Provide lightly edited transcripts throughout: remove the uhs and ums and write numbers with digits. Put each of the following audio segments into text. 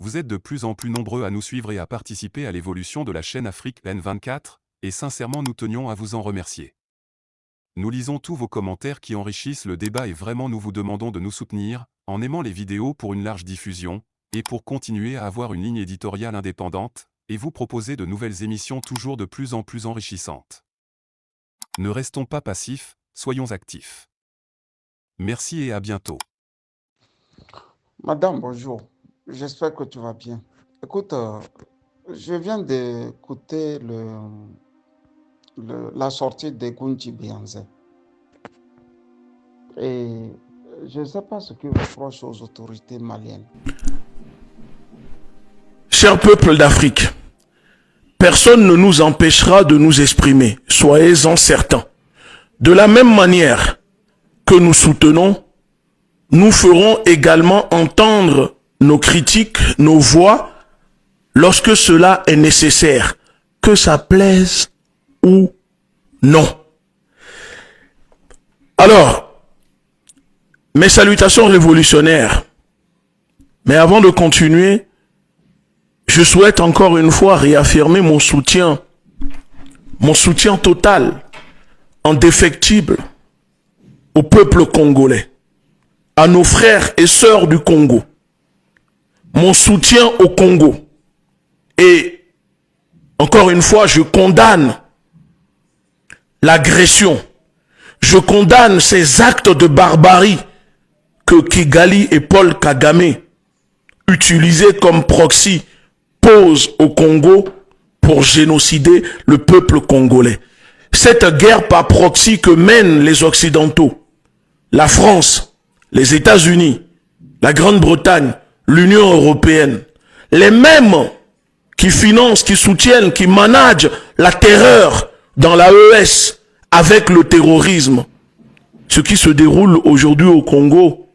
Vous êtes de plus en plus nombreux à nous suivre et à participer à l'évolution de la chaîne Afrique N24, et sincèrement nous tenions à vous en remercier. Nous lisons tous vos commentaires qui enrichissent le débat et vraiment nous vous demandons de nous soutenir, en aimant les vidéos pour une large diffusion, et pour continuer à avoir une ligne éditoriale indépendante, et vous proposer de nouvelles émissions toujours de plus en plus enrichissantes. Ne restons pas passifs, soyons actifs. Merci et à bientôt. Madame, bonjour. J'espère que tu vas bien. Écoute, je viens d'écouter la sortie de Gunji Bianze. Et je ne sais pas ce qu'il reproche aux autorités maliennes. Cher peuple d'Afrique, personne ne nous empêchera de nous exprimer, soyez-en certains. De la même manière que nous soutenons, nous ferons également entendre nos critiques, nos voix, lorsque cela est nécessaire, que ça plaise ou non. Alors, mes salutations révolutionnaires. Mais avant de continuer, je souhaite encore une fois réaffirmer mon soutien total, indéfectible, au peuple congolais, à nos frères et sœurs du Congo. Mon soutien au Congo. Et encore une fois, je condamne l'agression. Je condamne ces actes de barbarie que Kigali et Paul Kagame, utilisés comme proxy, posent au Congo pour génocider le peuple congolais. Cette guerre par proxy que mènent les Occidentaux, la France, les États-Unis, la Grande-Bretagne, l'Union européenne, les mêmes qui financent, qui soutiennent, qui managent la terreur dans l'AES avec le terrorisme. Ce qui se déroule aujourd'hui au Congo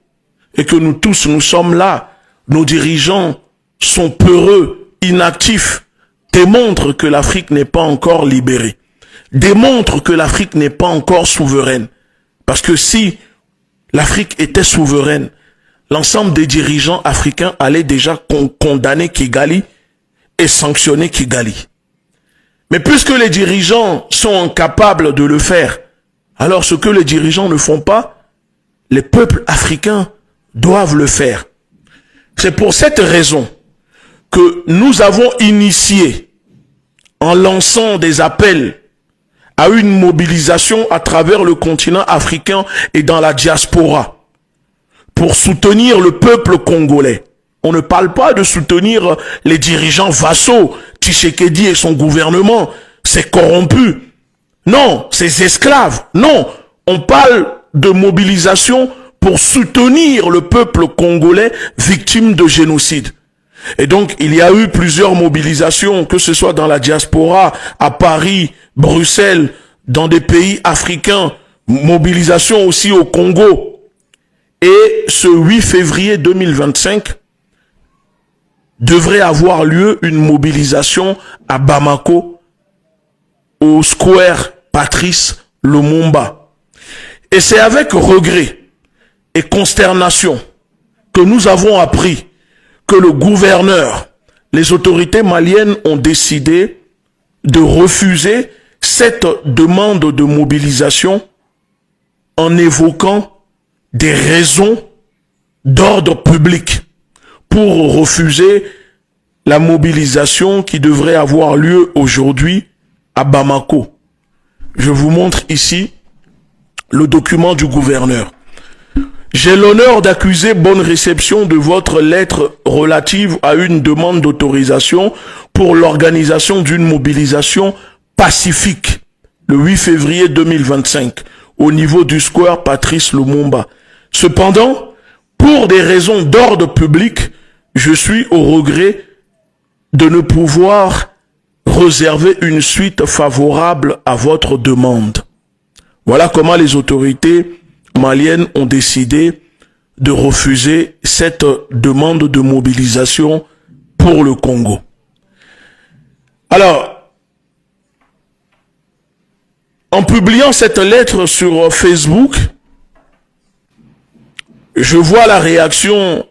et que nous tous, nous sommes là, nos dirigeants sont peureux, inactifs, démontre que l'Afrique n'est pas encore libérée, démontre que l'Afrique n'est pas encore souveraine. Parce que si l'Afrique était souveraine, l'ensemble des dirigeants africains allaient déjà condamner Kigali et sanctionner Kigali. Mais puisque les dirigeants sont incapables de le faire, alors ce que les dirigeants ne font pas, les peuples africains doivent le faire. C'est pour cette raison que nous avons initié, en lançant des appels à une mobilisation à travers le continent africain et dans la diaspora, pour soutenir le peuple congolais. On ne parle pas de soutenir les dirigeants vassaux, Tshisekedi et son gouvernement, c'est corrompu. Non, ces esclaves. Non, on parle de mobilisation pour soutenir le peuple congolais victime de génocide. Et donc, il y a eu plusieurs mobilisations, que ce soit dans la diaspora, à Paris, Bruxelles, dans des pays africains, mobilisation aussi au Congo. Et ce 8 février 2025, devrait avoir lieu une mobilisation à Bamako, au Square Patrice Lumumba. Et c'est avec regret et consternation que nous avons appris que le gouverneur, les autorités maliennes ont décidé de refuser cette demande de mobilisation en évoquant des raisons d'ordre public pour refuser la mobilisation qui devrait avoir lieu aujourd'hui à Bamako. Je vous montre ici le document du gouverneur. J'ai l'honneur d'accuser bonne réception de votre lettre relative à une demande d'autorisation pour l'organisation d'une mobilisation pacifique le 8 février 2025 au niveau du Square Patrice Lumumba. Cependant, pour des raisons d'ordre public, je suis au regret de ne pouvoir réserver une suite favorable à votre demande. Voilà comment les autorités maliennes ont décidé de refuser cette demande de mobilisation pour le Congo. Alors, en publiant cette lettre sur Facebook, je vois la réaction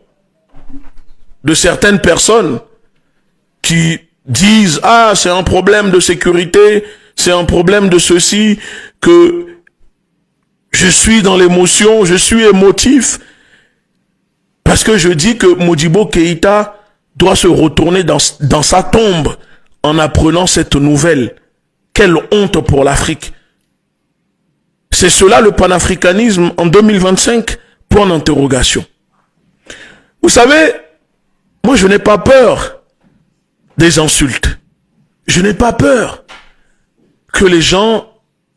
de certaines personnes qui disent « Ah, c'est un problème de sécurité, c'est un problème de ceci, que je suis dans l'émotion, je suis émotif. » Parce que je dis que Modibo Keïta doit se retourner dans sa tombe en apprenant cette nouvelle. Quelle honte pour l'Afrique. C'est cela le panafricanisme en 2025, point d'interrogation. Vous savez, moi je n'ai pas peur des insultes. Je n'ai pas peur que les gens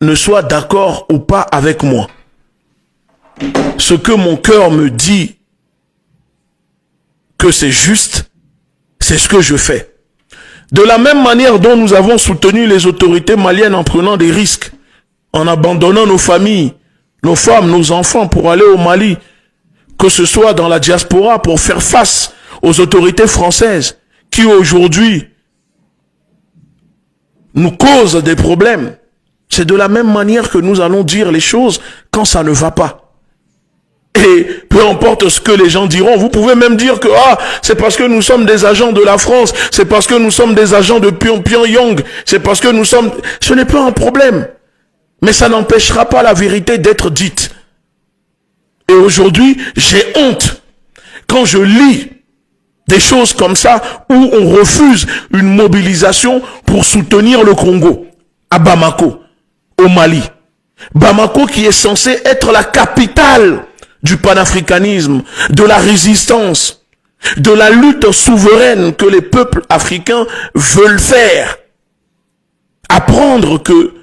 ne soient d'accord ou pas avec moi. Ce que mon cœur me dit que c'est juste, c'est ce que je fais. De la même manière dont nous avons soutenu les autorités maliennes en prenant des risques, en abandonnant nos familles, nos femmes, nos enfants pour aller au Mali, que ce soit dans la diaspora pour faire face aux autorités françaises qui aujourd'hui nous causent des problèmes. C'est de la même manière que nous allons dire les choses quand ça ne va pas. Et peu importe ce que les gens diront, vous pouvez même dire que c'est parce que nous sommes des agents de la France, c'est parce que nous sommes des agents de Pyongyang, c'est parce que nous sommes... Ce n'est pas un problème. Mais ça n'empêchera pas la vérité d'être dite. Et aujourd'hui, j'ai honte quand je lis des choses comme ça où on refuse une mobilisation pour soutenir le Congo, à Bamako, au Mali. Bamako qui est censé être la capitale du panafricanisme, de la résistance, de la lutte souveraine que les peuples africains veulent faire. Apprendre que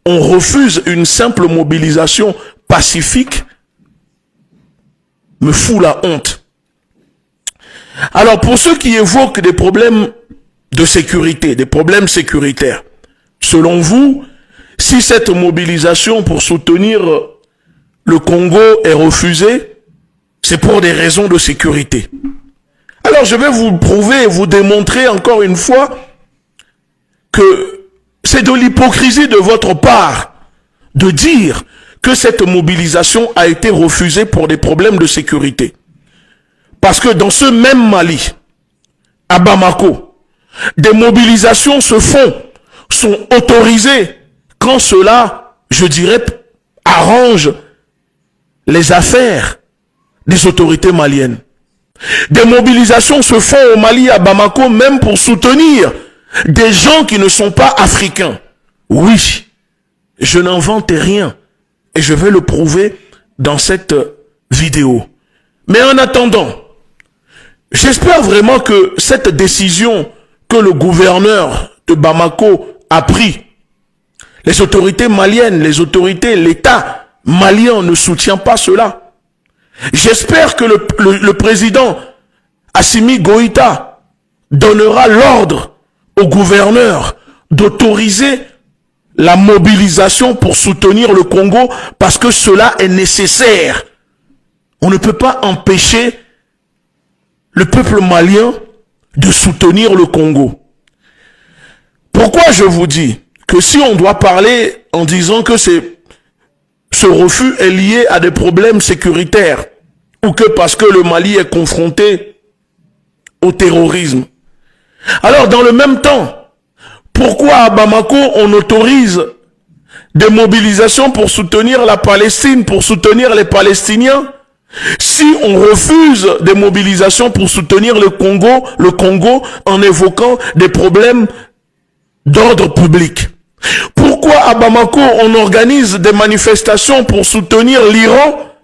on refuse une simple mobilisation pacifique me fout la honte. Alors pour ceux qui évoquent des problèmes de sécurité, des problèmes sécuritaires, selon vous, si cette mobilisation pour soutenir le Congo est refusée, c'est pour des raisons de sécurité. Alors je vais vous prouver et vous démontrer encore une fois que c'est de l'hypocrisie de votre part de dire que cette mobilisation a été refusée pour des problèmes de sécurité. Parce que dans ce même Mali, à Bamako, des mobilisations se font, sont autorisées quand cela, je dirais, arrange les affaires des autorités maliennes. Des mobilisations se font au Mali, à Bamako, même pour soutenir des gens qui ne sont pas africains. Oui, je n'invente rien et je vais le prouver dans cette vidéo. Mais en attendant, j'espère vraiment que cette décision que le gouverneur de Bamako a prise, les autorités maliennes, les autorités, l'État malien ne soutient pas cela. J'espère que le président Assimi Goïta donnera l'ordre au gouverneur d'autoriser la mobilisation pour soutenir le Congo parce que cela est nécessaire. On ne peut pas empêcher le peuple malien de soutenir le Congo. Pourquoi je vous dis que si on doit parler en disant que ce refus est lié à des problèmes sécuritaires ou que parce que le Mali est confronté au terrorisme, alors dans le même temps, pourquoi à Bamako on autorise des mobilisations pour soutenir la Palestine, pour soutenir les Palestiniens, si on refuse des mobilisations pour soutenir le Congo en évoquant des problèmes d'ordre public? Pourquoi à Bamako on organise des manifestations pour soutenir l'Iran,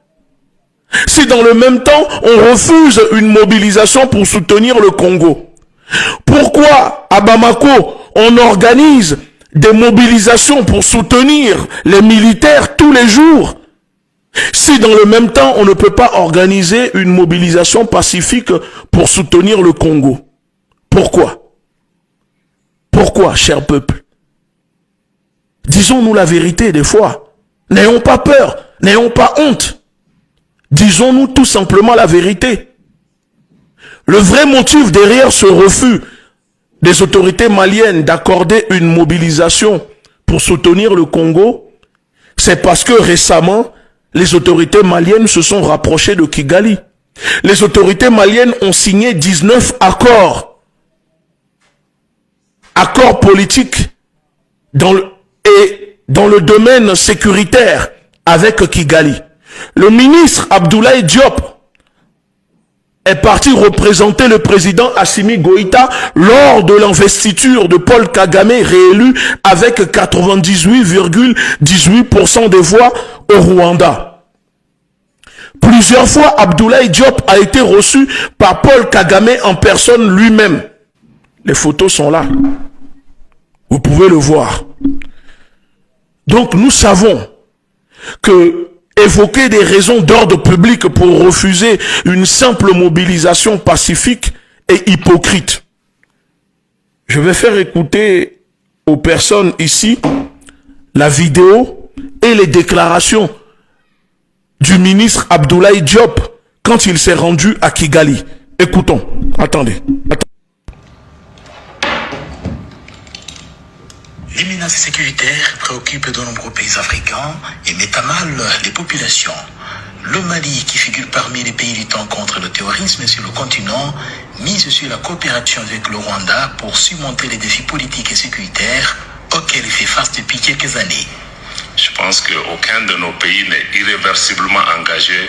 si dans le même temps on refuse une mobilisation pour soutenir le Congo? Pourquoi à Bamako on organise des mobilisations pour soutenir les militaires tous les jours, si dans le même temps on ne peut pas organiser une mobilisation pacifique pour soutenir le Congo? Pourquoi? Pourquoi, cher peuple? Disons-nous la vérité des fois. N'ayons pas peur, n'ayons pas honte. Disons-nous tout simplement la vérité. Le vrai motif derrière ce refus des autorités maliennes d'accorder une mobilisation pour soutenir le Congo, c'est parce que récemment, les autorités maliennes se sont rapprochées de Kigali. Les autorités maliennes ont signé 19 accords. Accords politiques dans le domaine sécuritaire avec Kigali. Le ministre Abdoulaye Diop est parti représenter le président Assimi Goïta lors de l'investiture de Paul Kagame, réélu avec 98,18% des voix au Rwanda. Plusieurs fois, Abdoulaye Diop a été reçu par Paul Kagame en personne lui-même. Les photos sont là. Vous pouvez le voir. Donc nous savons que évoquer des raisons d'ordre public pour refuser une simple mobilisation pacifique est hypocrite. Je vais faire écouter aux personnes ici la vidéo et les déclarations du ministre Abdoulaye Diop quand il s'est rendu à Kigali. Écoutons. Attendez. Les menaces sécuritaires préoccupent de nombreux pays africains et mettent à mal les populations. Le Mali, qui figure parmi les pays luttant contre le terrorisme sur le continent, mise sur la coopération avec le Rwanda pour surmonter les défis politiques et sécuritaires auxquels il fait face depuis quelques années. Je pense qu'aucun de nos pays n'est irréversiblement engagé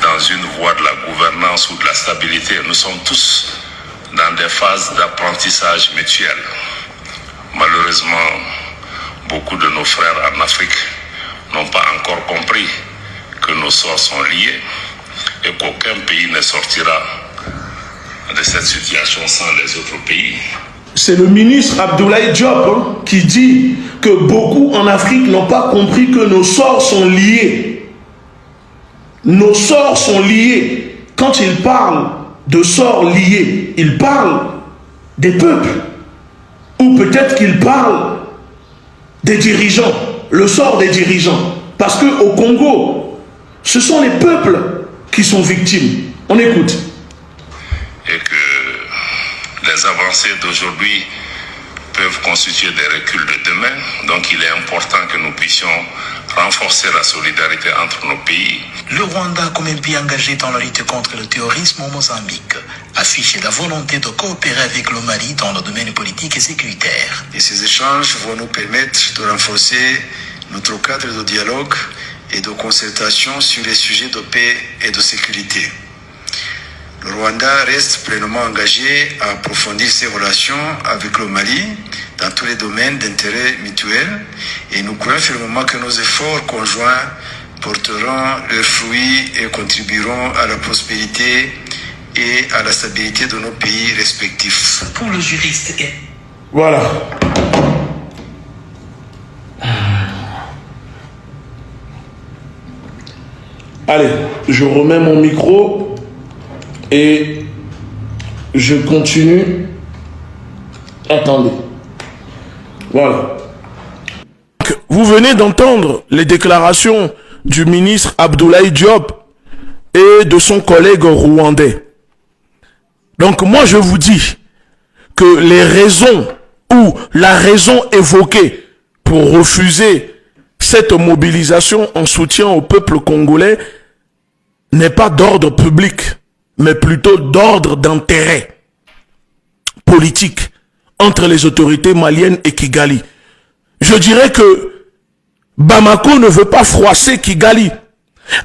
dans une voie de la gouvernance ou de la stabilité. Nous sommes tous dans des phases d'apprentissage mutuel. Malheureusement, beaucoup de nos frères en Afrique n'ont pas encore compris que nos sorts sont liés et qu'aucun pays ne sortira de cette situation sans les autres pays. C'est le ministre Abdoulaye Diop qui dit que beaucoup en Afrique n'ont pas compris que nos sorts sont liés. Nos sorts sont liés. Quand il parle de sorts liés, il parle des peuples. Ou peut-être qu'il parle des dirigeants, le sort des dirigeants. Parce qu'au Congo, ce sont les peuples qui sont victimes. On écoute. Et que les avancées d'aujourd'hui peuvent constituer des reculs de demain. Donc il est important que nous puissions renforcer la solidarité entre nos pays. Le Rwanda, comme un pays engagé dans la lutte contre le terrorisme au Mozambique, affiche la volonté de coopérer avec le Mali dans le domaine politique et sécuritaire. Et ces échanges vont nous permettre de renforcer notre cadre de dialogue et de concertation sur les sujets de paix et de sécurité. Le Rwanda reste pleinement engagé à approfondir ses relations avec le Mali dans tous les domaines d'intérêt mutuel et nous croyons fermement que nos efforts conjoints porteront leurs fruits et contribueront à la prospérité et à la stabilité de nos pays respectifs. Pour le juriste et... Voilà. Allez, je remets mon micro et je continue. Attendez. Voilà. Vous venez d'entendre les déclarations du ministre Abdoulaye Diop et de son collègue rwandais. Donc moi je vous dis que les raisons ou la raison évoquée pour refuser cette mobilisation en soutien au peuple congolais n'est pas d'ordre public, mais plutôt d'ordre d'intérêt politique entre les autorités maliennes et Kigali. Je dirais que Bamako ne veut pas froisser Kigali.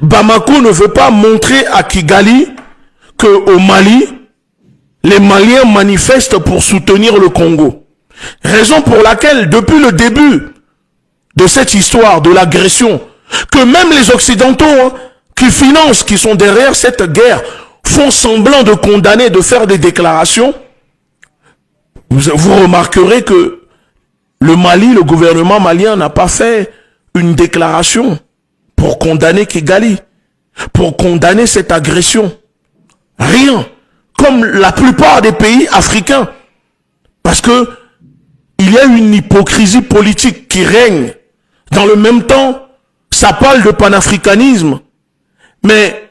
Bamako ne veut pas montrer à Kigali qu'au Mali, les Maliens manifestent pour soutenir le Congo. Raison pour laquelle, depuis le début de cette histoire, de l'agression, que même les Occidentaux qui financent, qui sont derrière cette guerre, font semblant de condamner, de faire des déclarations, vous remarquerez que le Mali, le gouvernement malien n'a pas fait une déclaration pour condamner Kigali, pour condamner cette agression. Rien. Comme la plupart des pays africains. Parce que il y a une hypocrisie politique qui règne. Dans le même temps, ça parle de panafricanisme. Mais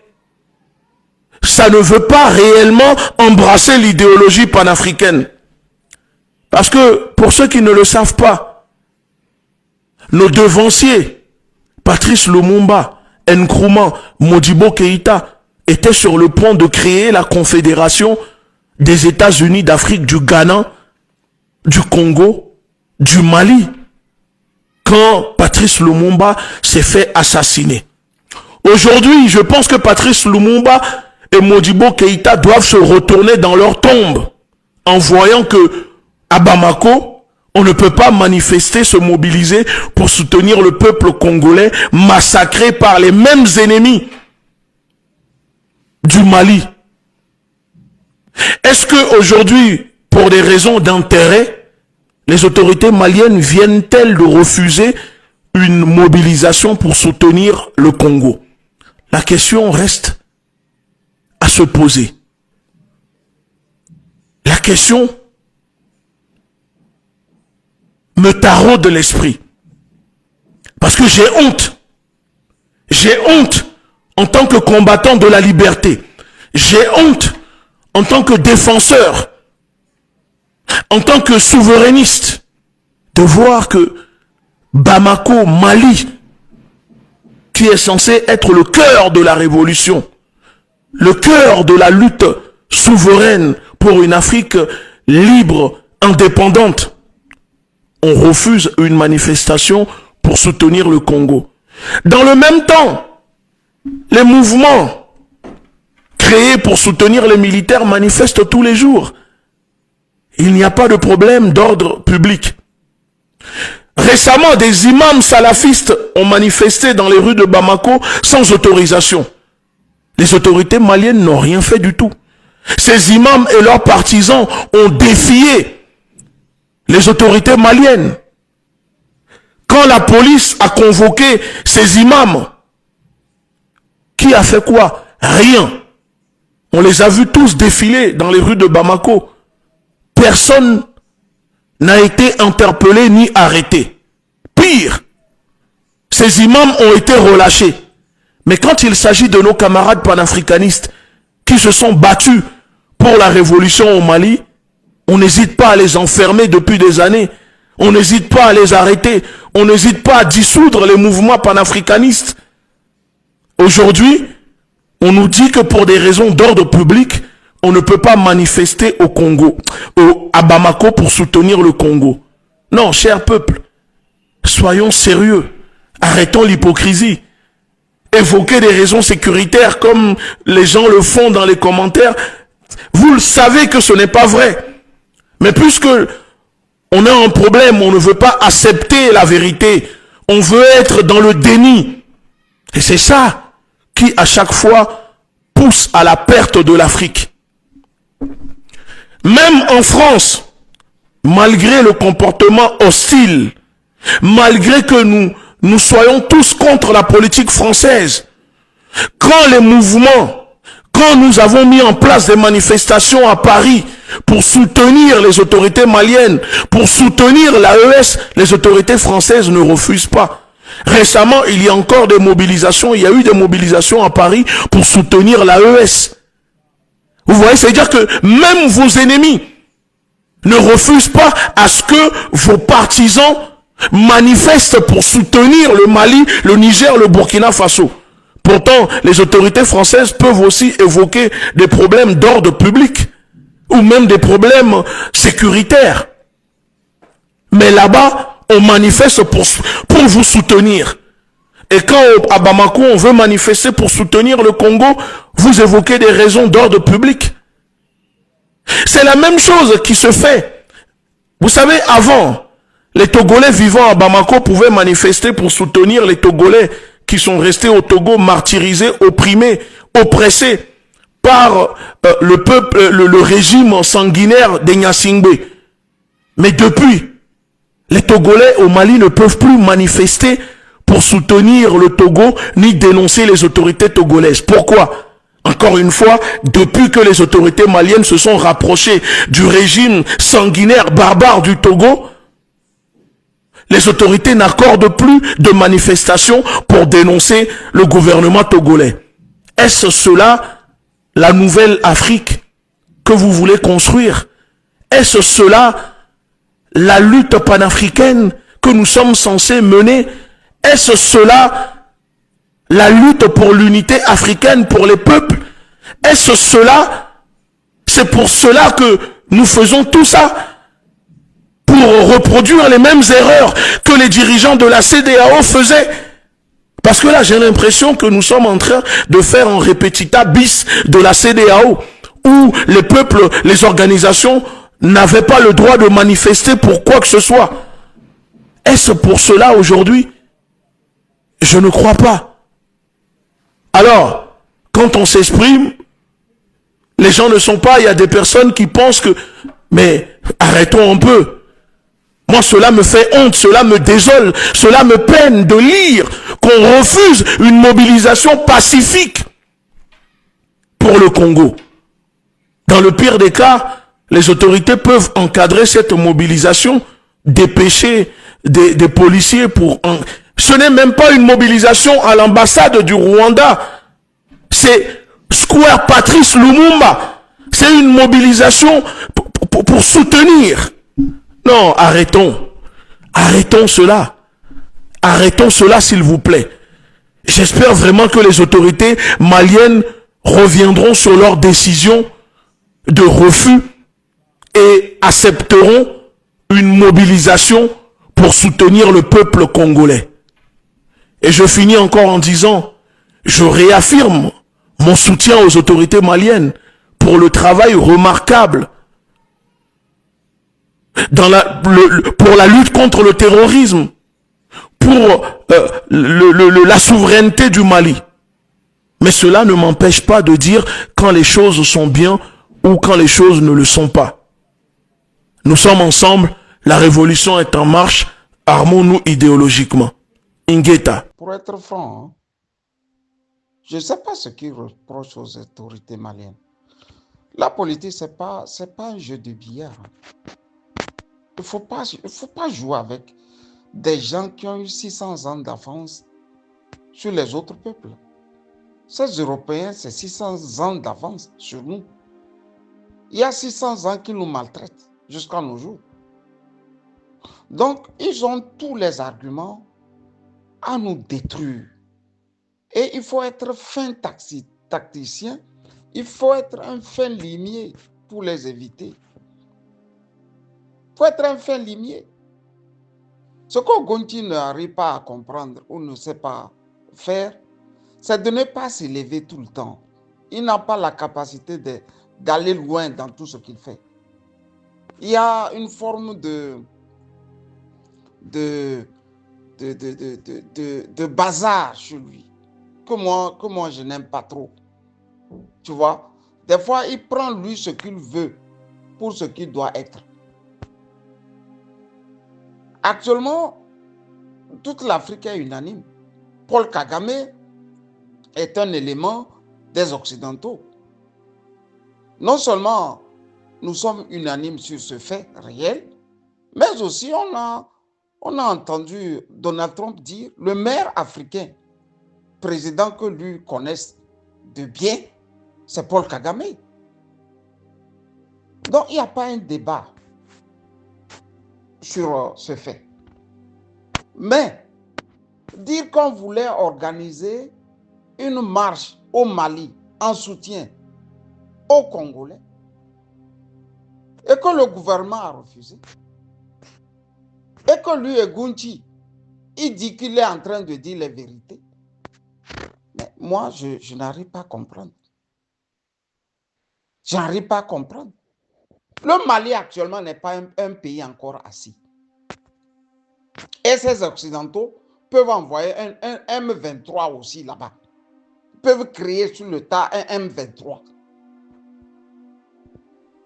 ça ne veut pas réellement embrasser l'idéologie panafricaine. Parce que, pour ceux qui ne le savent pas, nos devanciers, Patrice Lumumba, Nkrumah, Modibo Keïta était sur le point de créer la Confédération des États-Unis d'Afrique, du Ghana, du Congo, du Mali, quand Patrice Lumumba s'est fait assassiner. Aujourd'hui, je pense que Patrice Lumumba et Modibo Keïta doivent se retourner dans leur tombe en voyant que à Bamako, on ne peut pas manifester, se mobiliser pour soutenir le peuple congolais massacré par les mêmes ennemis du Mali. Est-ce que aujourd'hui, pour des raisons d'intérêt, les autorités maliennes viennent-elles de refuser une mobilisation pour soutenir le Congo? La question reste à se poser. La question me taraude l'esprit. Parce que j'ai honte. J'ai honte en tant que combattant de la liberté. J'ai honte en tant que défenseur, en tant que souverainiste, de voir que Bamako, Mali, qui est censé être le cœur de la révolution, le cœur de la lutte souveraine pour une Afrique libre, indépendante, on refuse une manifestation pour soutenir le Congo. Dans le même temps, les mouvements créés pour soutenir les militaires manifestent tous les jours. Il n'y a pas de problème d'ordre public. Récemment, des imams salafistes ont manifesté dans les rues de Bamako sans autorisation. Les autorités maliennes n'ont rien fait du tout. Ces imams et leurs partisans ont défié les autorités maliennes. Quand la police a convoqué ces imams, qui a fait quoi? Rien. On les a vus tous défiler dans les rues de Bamako. Personne n'a été interpellé ni arrêté. Pire, ces imams ont été relâchés. Mais quand il s'agit de nos camarades panafricanistes qui se sont battus pour la révolution au Mali, on n'hésite pas à les enfermer depuis des années. On n'hésite pas à les arrêter. On n'hésite pas à dissoudre les mouvements panafricanistes. Aujourd'hui, on nous dit que pour des raisons d'ordre public, on ne peut pas manifester au Congo, à Bamako pour soutenir le Congo. Non, cher peuple, soyons sérieux. Arrêtons l'hypocrisie. Évoquer des raisons sécuritaires comme les gens le font dans les commentaires, vous le savez que ce n'est pas vrai. Mais puisque on a un problème, on ne veut pas accepter la vérité, on veut être dans le déni. Et c'est ça qui à chaque fois pousse à la perte de l'Afrique. Même en France, malgré le comportement hostile, malgré que nous soyons tous contre la politique française, quand les mouvements, quand nous avons mis en place des manifestations à Paris pour soutenir les autorités maliennes, pour soutenir l'AES, les autorités françaises ne refusent pas. Récemment, il y a encore des mobilisations, il y a eu des mobilisations à Paris pour soutenir l'AES. Vous voyez, c'est-à-dire que même vos ennemis ne refusent pas à ce que vos partisans manifestent pour soutenir le Mali, le Niger, le Burkina Faso. Pourtant, les autorités françaises peuvent aussi évoquer des problèmes d'ordre public ou même des problèmes sécuritaires. Mais là-bas, on manifeste pour vous soutenir. Et quand à Bamako, on veut manifester pour soutenir le Congo, vous évoquez des raisons d'ordre public. C'est la même chose qui se fait. Vous savez, avant, les Togolais vivant à Bamako pouvaient manifester pour soutenir les Togolais qui sont restés au Togo martyrisés, opprimés, oppressés par le peuple, le régime sanguinaire des Nyasingbe. Mais depuis, les Togolais au Mali ne peuvent plus manifester pour soutenir le Togo ni dénoncer les autorités togolaises. Pourquoi? Encore une fois, depuis que les autorités maliennes se sont rapprochées du régime sanguinaire barbare du Togo, les autorités n'accordent plus de manifestations pour dénoncer le gouvernement togolais. Est-ce cela la nouvelle Afrique que vous voulez construire? Est-ce cela la lutte panafricaine que nous sommes censés mener? Est-ce cela la lutte pour l'unité africaine, pour les peuples? Est-ce cela? C'est pour cela que nous faisons tout ça? Pour reproduire les mêmes erreurs que les dirigeants de la CEDEAO faisaient? Parce que là, j'ai l'impression que nous sommes en train de faire un repetita bis de la CEDEAO, où les peuples, les organisations n'avaient pas le droit de manifester pour quoi que ce soit. Est-ce pour cela aujourd'hui? Je ne crois pas. Alors, quand on s'exprime, les gens ne sont pas, il y a des personnes qui pensent que, mais arrêtons un peu. Moi, cela me fait honte, cela me désole, cela me peine de lire qu'on refuse une mobilisation pacifique pour le Congo. Dans le pire des cas, les autorités peuvent encadrer cette mobilisation, dépêcher des policiers pour... Ce n'est même pas une mobilisation à l'ambassade du Rwanda. C'est Square Patrice Lumumba. C'est une mobilisation pour soutenir. Non, arrêtons. Arrêtons cela. Arrêtons cela, s'il vous plaît. J'espère vraiment que les autorités maliennes reviendront sur leur décision de refus et accepteront une mobilisation pour soutenir le peuple congolais. Et je finis encore en disant, je réaffirme mon soutien aux autorités maliennes pour le travail remarquable pour la lutte contre le terrorisme, pour la souveraineté du Mali. Mais cela ne m'empêche pas de dire quand les choses sont bien ou quand les choses ne le sont pas. Nous sommes ensemble, la révolution est en marche, armons-nous idéologiquement. Ingeta. Pour être franc, hein, je ne sais pas ce qu'ils reprochent aux autorités maliennes. La politique, ce n'est pas un jeu de billard. Il ne faut pas jouer avec des gens qui ont eu 600 ans d'avance sur les autres peuples. Ces Européens, c'est 600 ans d'avance sur nous. Il y a 600 ans qu'ils nous maltraitent jusqu'à nos jours. Donc, ils ont tous les arguments à nous détruire. Et il faut être fin tacticien, il faut être un fin limier pour les éviter. Il faut être un fin limier. Ce que Gonti n'arrive pas à comprendre ou ne sait pas faire, c'est de ne pas s'élever tout le temps. Il n'a pas la capacité d'aller loin dans tout ce qu'il fait. Il y a une forme de bazar chez lui que moi je n'aime pas trop. Tu vois, des fois il prend lui ce qu'il veut pour ce qu'il doit être. Actuellement, toute l'Afrique est unanime. Paul Kagame est un élément des Occidentaux. Non seulement nous sommes unanimes sur ce fait réel, mais aussi on a entendu Donald Trump dire le meilleur africain, président que lui connaisse de bien, c'est Paul Kagame. Donc il n'y a pas un débat sur ce fait. Mais dire qu'on voulait organiser une marche au Mali en soutien aux Congolais et que le gouvernement a refusé et que lui et Gunti, il dit qu'il est en train de dire les vérités. Mais moi, je n'arrive pas à comprendre. Je n'arrive pas à comprendre. Le Mali actuellement n'est pas un pays encore assis. Et ces Occidentaux peuvent envoyer un M23 aussi là-bas. Ils peuvent créer sur le tas un M23.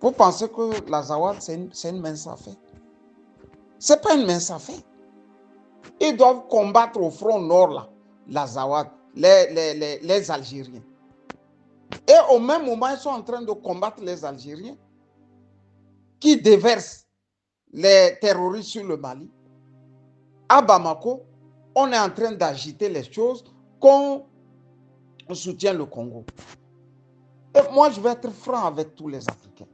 Vous pensez que la Zawad, c'est une mince affaire? Ce n'est pas une mince affaire. Ils doivent combattre au front nord, là, la Zawad, les Algériens. Et au même moment, ils sont en train de combattre les Algériens qui déversent les terroristes sur le Mali. À Bamako, on est en train d'agiter les choses qu'on soutient le Congo. Et moi, je vais être franc avec tous les Africains.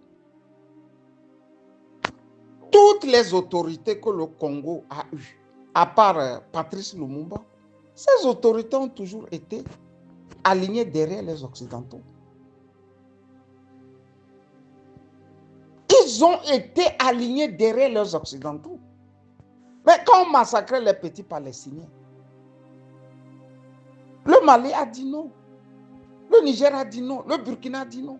Toutes les autorités que le Congo a eues, à part Patrice Lumumba, ces autorités ont toujours été alignées derrière les Occidentaux. Ils ont été alignés derrière leurs Occidentaux. Mais quand on massacrait les petits Palestiniens, le Mali a dit non. Le Niger a dit non. Le Burkina a dit non.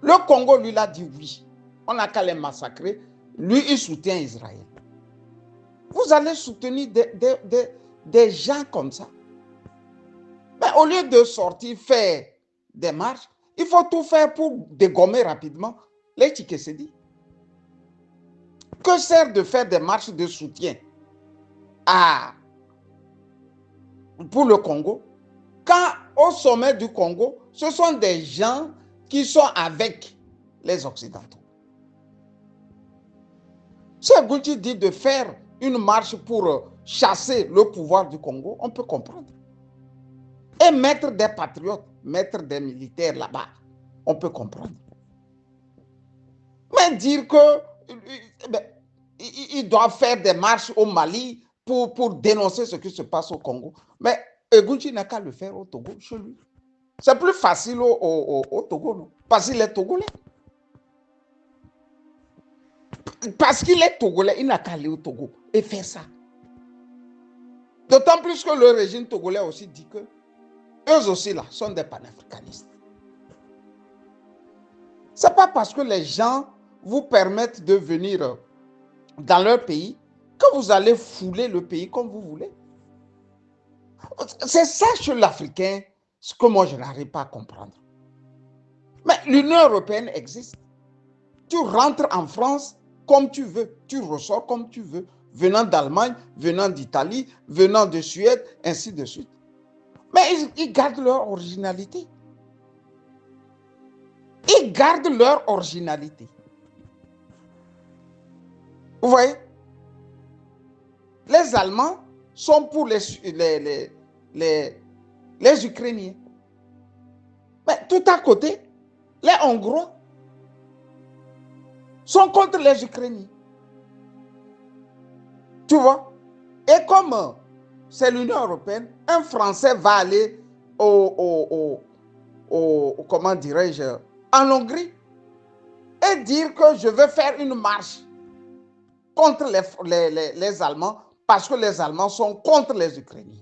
Le Congo, lui, a dit oui. On n'a qu'à les massacrer. Lui, il soutient Israël. Vous allez soutenir des gens comme ça. Mais au lieu de sortir, faire des marches, il faut tout faire pour dégommer rapidement les Tshisekedi. Que sert de faire des marches de soutien pour le Congo, quand au sommet du Congo, ce sont des gens qui sont avec les Occidentaux? Si Gouti dit de faire une marche pour chasser le pouvoir du Congo, on peut comprendre. Et mettre des patriotes, mettre des militaires là-bas, on peut comprendre. Mais dire qu'ils doivent faire des marches au Mali pour dénoncer ce qui se passe au Congo. Mais Gouti n'a qu'à le faire au Togo, chez lui. C'est plus facile au Togo, non? Parce qu'il est togolais. Parce qu'il est togolais, il n'a qu'à aller au Togo et faire ça. D'autant plus que le régime togolais aussi dit que eux aussi là sont des panafricanistes. Ce n'est pas parce que les gens vous permettent de venir dans leur pays que vous allez fouler le pays comme vous voulez. C'est ça chez l'Africain, ce que moi je n'arrive pas à comprendre. Mais l'Union européenne existe. Tu rentres en France comme tu veux, tu ressors comme tu veux, venant d'Allemagne, venant d'Italie, venant de Suède, ainsi de suite. Mais ils gardent leur originalité. Ils gardent leur originalité. Vous voyez? Les Allemands sont pour les Ukrainiens. Mais tout à côté, les Hongrois sont contre les Ukrainiens. Tu vois? Et comme c'est l'Union européenne, un Français va aller comment dirais-je, en Hongrie et dire que je veux faire une marche contre les Allemands parce que les Allemands sont contre les Ukrainiens.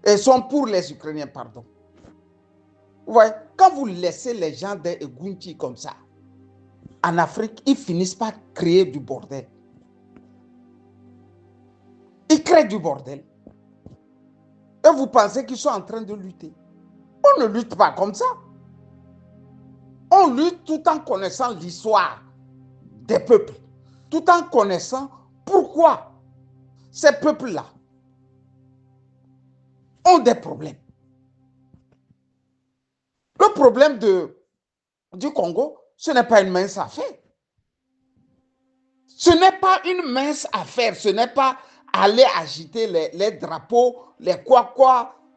Et sont pour les Ukrainiens, pardon. Vous voyez, quand vous laissez les gens des Gunti comme ça, en Afrique, ils finissent par créer du bordel. Ils créent du bordel. Et vous pensez qu'ils sont en train de lutter. On ne lutte pas comme ça. On lutte tout en connaissant l'histoire des peuples, tout en connaissant pourquoi ces peuples-là ont des problèmes. Le problème du Congo, ce n'est pas une mince affaire. Ce n'est pas une mince affaire. Ce n'est pas aller agiter les drapeaux, les quoi,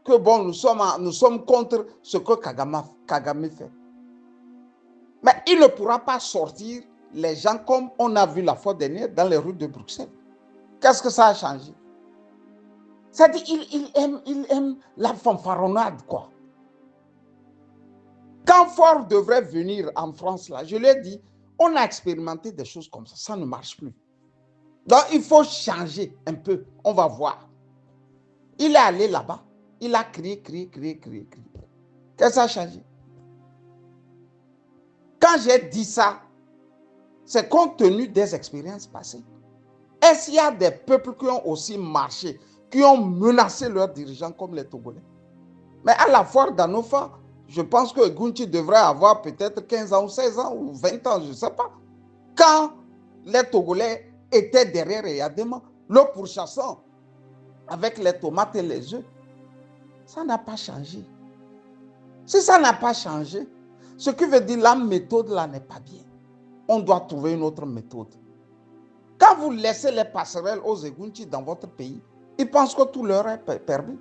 que bon, nous sommes contre ce que Kagame fait. Mais il ne pourra pas sortir les gens comme on a vu la fois dernière dans les rues de Bruxelles. Qu'est-ce que ça a changé? C'est-à-dire il aime la fanfaronnade, quoi. Quand Ford devrait venir en France, là, je lui ai dit, on a expérimenté des choses comme ça ne marche plus. Donc, il faut changer un peu, on va voir. Il est allé là-bas, il a crié. Qu'est-ce que ça a changé? Quand j'ai dit ça, c'est compte tenu des expériences passées. Est-ce qu'il y a des peuples qui ont aussi marché, qui ont menacé leurs dirigeants comme les Togolais? Mais à la foire d'Anofa, je pense que Gunti devrait avoir peut-être 15 ans ou 16 ans ou 20 ans, je ne sais pas. Quand les Togolais étaient derrière Eyadema, le pourchassant avec les tomates et les œufs, ça n'a pas changé. Si ça n'a pas changé, ce qui veut dire la méthode là n'est pas bien. On doit trouver une autre méthode. Quand vous laissez les passerelles aux Egunti dans votre pays, ils pensent que tout leur est permis.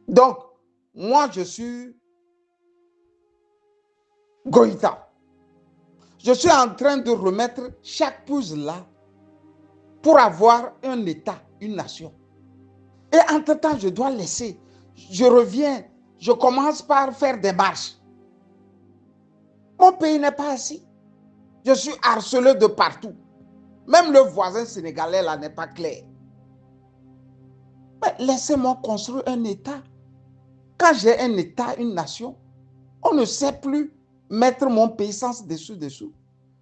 Donc, moi, je suis Goïta. Je suis en train de remettre chaque puzzle là pour avoir un État, une nation. Et entre-temps, je dois laisser. Je reviens, je commence par faire des marches. Mon pays n'est pas assis. Je suis harcelé de partout. Même le voisin sénégalais là n'est pas clair. Mais laissez-moi construire un État. Quand j'ai un État, une nation, on ne sait plus mettre mon pays sans dessous.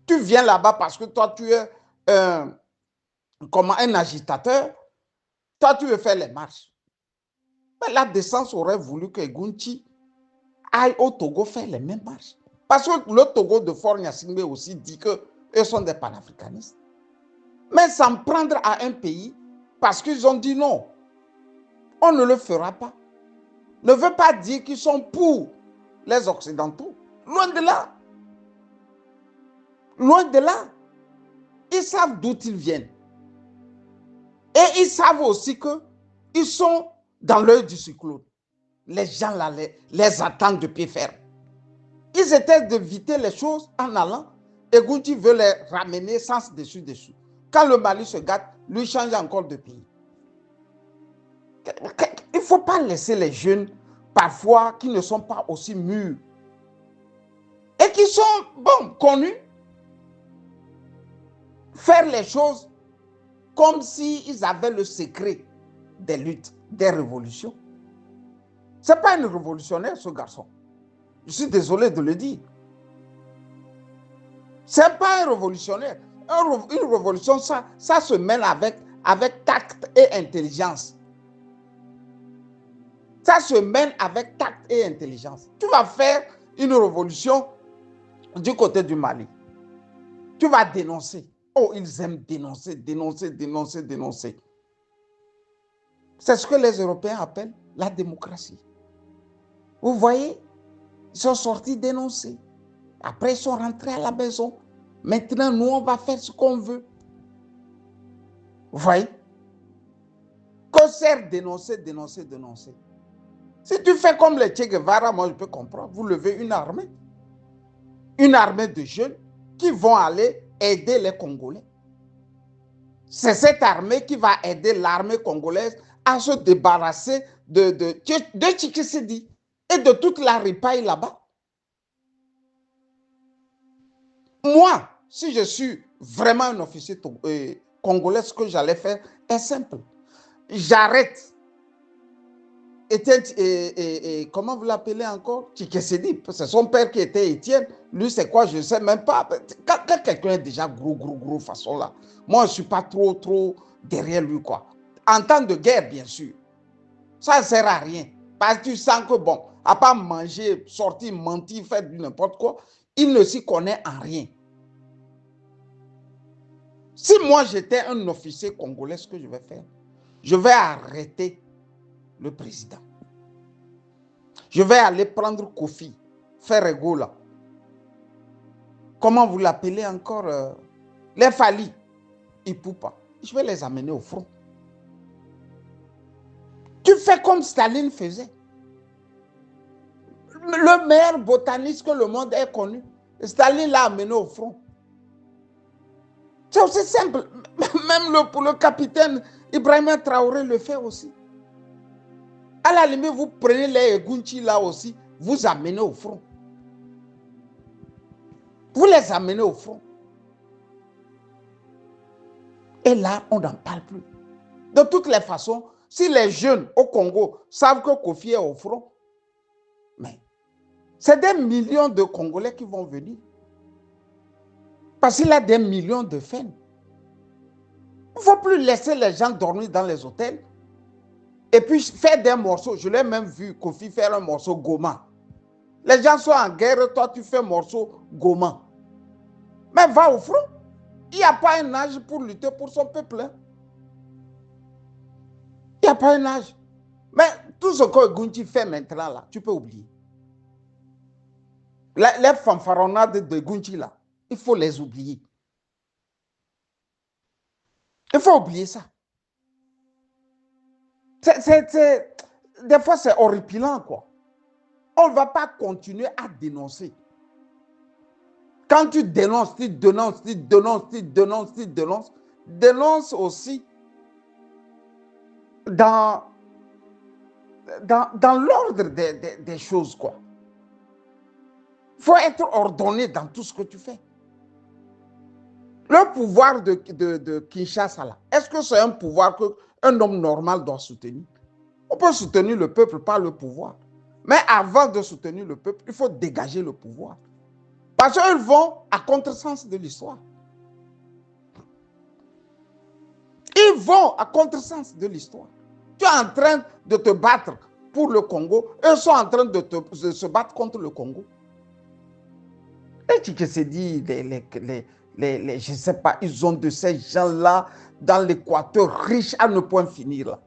Tu viens là-bas parce que toi, tu es un agitateur. Toi, tu veux faire les marches. Mais la décence aurait voulu que Gunti aille au Togo faire les mêmes marches. Parce que le Togo de Faure Gnassingbé aussi dit qu'eux sont des panafricanistes. Mais s'en prendre à un pays parce qu'ils ont dit non, on ne le fera pas. Ne veut pas dire qu'ils sont pour les Occidentaux. Loin de là. Loin de là. Ils savent d'où ils viennent. Et ils savent aussi qu'ils sont dans l'œil du cyclone. Les gens là les attendent de pied ferme. Ils étaient d'éviter les choses en allant. Et Gunti veut les ramener sans dessous. Quand le Mali se gâte, lui change encore de pays. Il ne faut pas laisser les jeunes, parfois, qui ne sont pas aussi mûrs et qui sont, connus, faire les choses comme s'ils avaient le secret des luttes, des révolutions. Ce n'est pas un révolutionnaire, ce garçon. Je suis désolé de le dire. Ce n'est pas un révolutionnaire. Une révolution, ça se mène avec tact et intelligence. Ça se mène avec tact et intelligence. Tu vas faire une révolution du côté du Mali. Tu vas dénoncer. Oh, ils aiment dénoncer. C'est ce que les Européens appellent la démocratie. Vous voyez, ils sont sortis dénoncer. Après, ils sont rentrés à la maison. Maintenant, nous, on va faire ce qu'on veut. Vous voyez? Que sert dénoncer? Si tu fais comme les Che Guevara, moi, je peux comprendre. Vous levez une armée de jeunes qui vont aller aider les Congolais. C'est cette armée qui va aider l'armée congolaise à se débarrasser de Tshisekedi et de toute la ripaille là-bas. Moi, si je suis vraiment un officier congolais, ce que j'allais faire est simple. J'arrête. Comment vous l'appelez encore? Tshisekedi. C'est son père qui était Étienne. Lui, c'est quoi? Je ne sais même pas. Quand quelqu'un est déjà gros façon là, moi, je ne suis pas trop derrière lui, quoi. En temps de guerre, bien sûr. Ça ne sert à rien. Parce que tu sens que, à part manger, sortir, mentir, faire du n'importe quoi, il ne s'y connaît en rien. Si moi, j'étais un officier congolais, ce que je vais faire, je vais arrêter le président. Je vais aller prendre Kofi, faire Ferrego là. Comment vous l'appelez encore? Les Fali, Ipupa. Je vais les amener au front. Tu fais comme Staline faisait. Le meilleur botaniste que le monde ait connu. Staline l'a amené au front. C'est aussi simple. Même pour le capitaine Ibrahima Traoré le fait aussi. À la limite, vous prenez les Gunti là aussi, vous amenez au front. Vous les amenez au front. Et là, on n'en parle plus. De toutes les façons, si les jeunes au Congo savent que Kofi est au front, mais c'est des millions de Congolais qui vont venir. Parce qu'il a des millions de fans. Il ne faut plus laisser les gens dormir dans les hôtels et puis faire des morceaux. Je l'ai même vu Kofi faire un morceau Goma. Les gens sont en guerre, toi tu fais un morceau Goma. Mais va au front. Il n'y a pas un âge pour lutter pour son peuple. Hein. Il n'y a pas un âge. Mais tout ce que Gunti fait maintenant, là, tu peux oublier. Les fanfaronnades de Gunti, là, il faut les oublier. Il faut oublier ça. Des fois, c'est horripilant, quoi. On ne va pas continuer à dénoncer. Quand tu dénonces, dénonce aussi dans l'ordre des choses, quoi. Il faut être ordonné dans tout ce que tu fais. Le pouvoir de Kinshasa, là, est-ce que c'est un pouvoir qu'un homme normal doit soutenir? On peut soutenir le peuple par le pouvoir. Mais avant de soutenir le peuple, il faut dégager le pouvoir. Parce qu'ils vont à contresens de l'histoire. Ils vont à contresens de l'histoire. Tu es en train de te battre pour le Congo, eux sont en train de se battre contre le Congo. Et tu se dis, je ne sais pas, ils ont de ces gens-là dans l'Équateur riches à ne point finir. Là.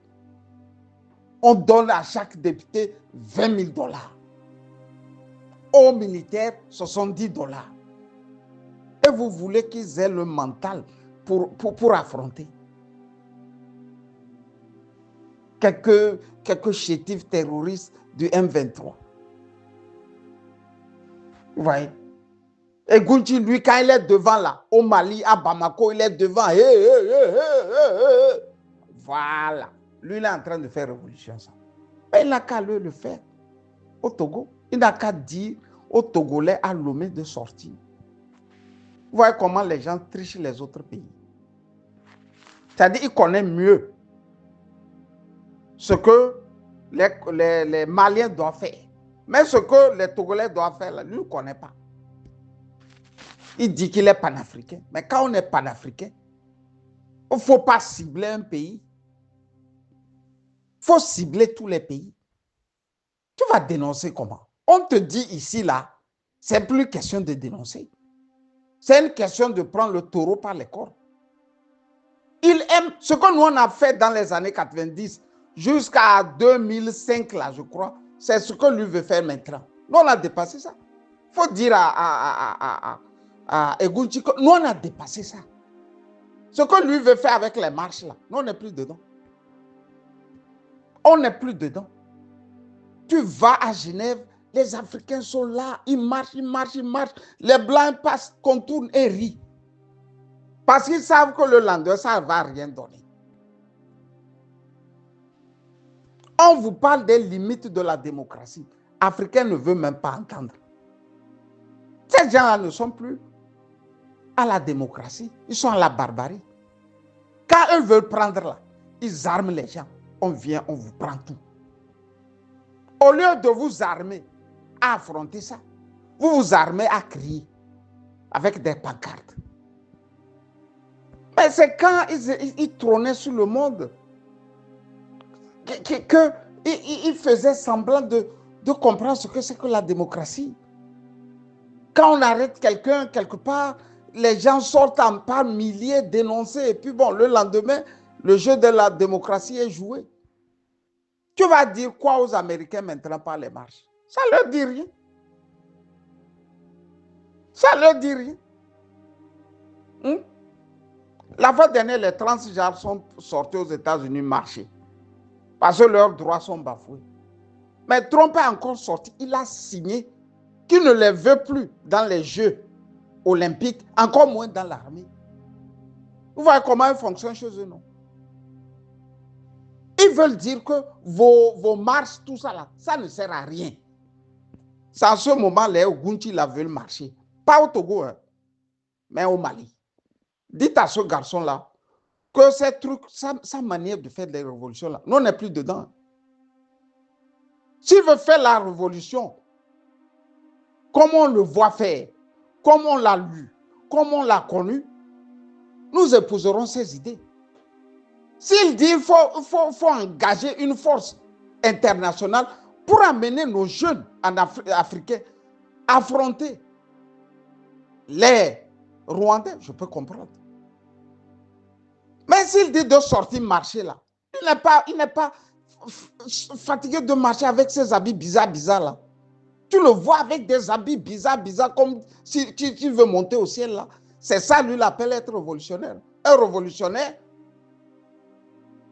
On donne à chaque député 20 000 $. Aux militaires, 70 $. Et vous voulez qu'ils aient le mental pour affronter. Quelques chétifs terroristes du M23. Vous voyez? Et Gunti, lui, quand il est devant là, au Mali, à Bamako, il est devant. Voilà. Lui, il est en train de faire révolution. Ça. Mais il n'a qu'à le faire au Togo. Il n'a qu'à dire aux Togolais, à Lomé de sortir. Vous voyez comment les gens trichent les autres pays. C'est-à-dire qu'il connaît mieux ce que les Maliens doivent faire. Mais ce que les Togolais doivent faire, là, lui, il ne connaît pas. Il dit qu'il est panafricain. Mais quand on est panafricain, il ne faut pas cibler un pays. Il faut cibler tous les pays. Tu vas dénoncer comment? On te dit ici, là, c'est plus question de dénoncer. C'est une question de prendre le taureau par les cornes. Il aime ce que nous on a fait dans les années 90 jusqu'à 2005, là, je crois. C'est ce que lui veut faire maintenant. Nous, on a dépassé ça. Il faut dire à Egunchi que nous, on a dépassé ça. Ce que lui veut faire avec les marches, là, nous, on n'est plus dedans. On n'est plus dedans. Tu vas à Genève, les Africains sont là, ils marchent, ils marchent, ils marchent. Les Blancs passent, contournent et rient. Parce qu'ils savent que le lendemain, ça ne va rien donner. On vous parle des limites de la démocratie. Africain ne veut même pas entendre. Ces gens-là ne sont plus à la démocratie, ils sont à la barbarie. Quand eux veulent prendre là, ils arment les gens. On vient, on vous prend tout. Au lieu de vous armer à affronter ça, vous vous armez à crier avec des pancartes. Mais c'est quand ils trônaient sur le monde qu'ils faisaient semblant de comprendre ce que c'est que la démocratie. Quand on arrête quelqu'un quelque part, les gens sortent par milliers dénoncer et puis bon, le lendemain, le jeu de la démocratie est joué. Tu vas dire quoi aux Américains maintenant par les marches? Ça ne leur dit rien. Ça ne leur dit rien. La fois dernière, les transgenres sont sortis aux États-Unis marcher parce que leurs droits sont bafoués. Mais Trump est encore sorti. Il a signé qu'il ne les veut plus dans les Jeux olympiques, encore moins dans l'armée. Vous voyez comment ils fonctionnent chez eux, non? Ils veulent dire que vos marches, tout ça là, ça ne sert à rien. C'est en ce moment, les Ogunti la veulent marcher. Pas au Togo, hein, mais au Mali. Dites à ce garçon-là que ces trucs, sa manière de faire des révolutions là, nous on n'est plus dedans. S'il veut faire la révolution, comme on le voit faire, comme on l'a lu, comme on l'a connu, nous épouserons ses idées. S'il dit qu'il faut engager une force internationale pour amener nos jeunes africains à affronter les Rwandais, je peux comprendre. Mais s'il dit de sortir marcher là, il n'est pas fatigué de marcher avec ses habits bizarres là. Tu le vois avec des habits bizarres comme si tu veux monter au ciel là. C'est ça, lui, l'appelle être révolutionnaire. Un révolutionnaire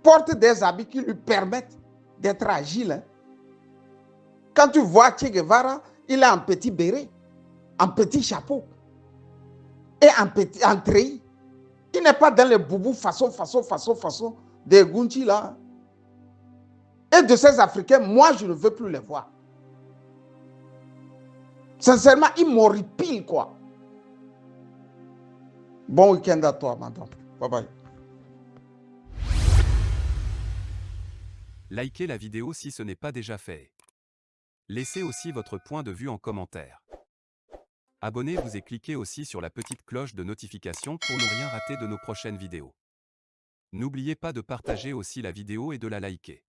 porte des habits qui lui permettent d'être agile. Hein. Quand tu vois Che Guevara, il a un petit béret, un petit chapeau et un treillis. Il n'est pas dans les boubous façon des Gunti là. Et de ces Africains, moi, je ne veux plus les voir. Sincèrement, il m'horripile, quoi. Bon week-end à toi, madame. Bye bye. Likez la vidéo si ce n'est pas déjà fait. Laissez aussi votre point de vue en commentaire. Abonnez-vous et cliquez aussi sur la petite cloche de notification pour ne rien rater de nos prochaines vidéos. N'oubliez pas de partager aussi la vidéo et de la liker.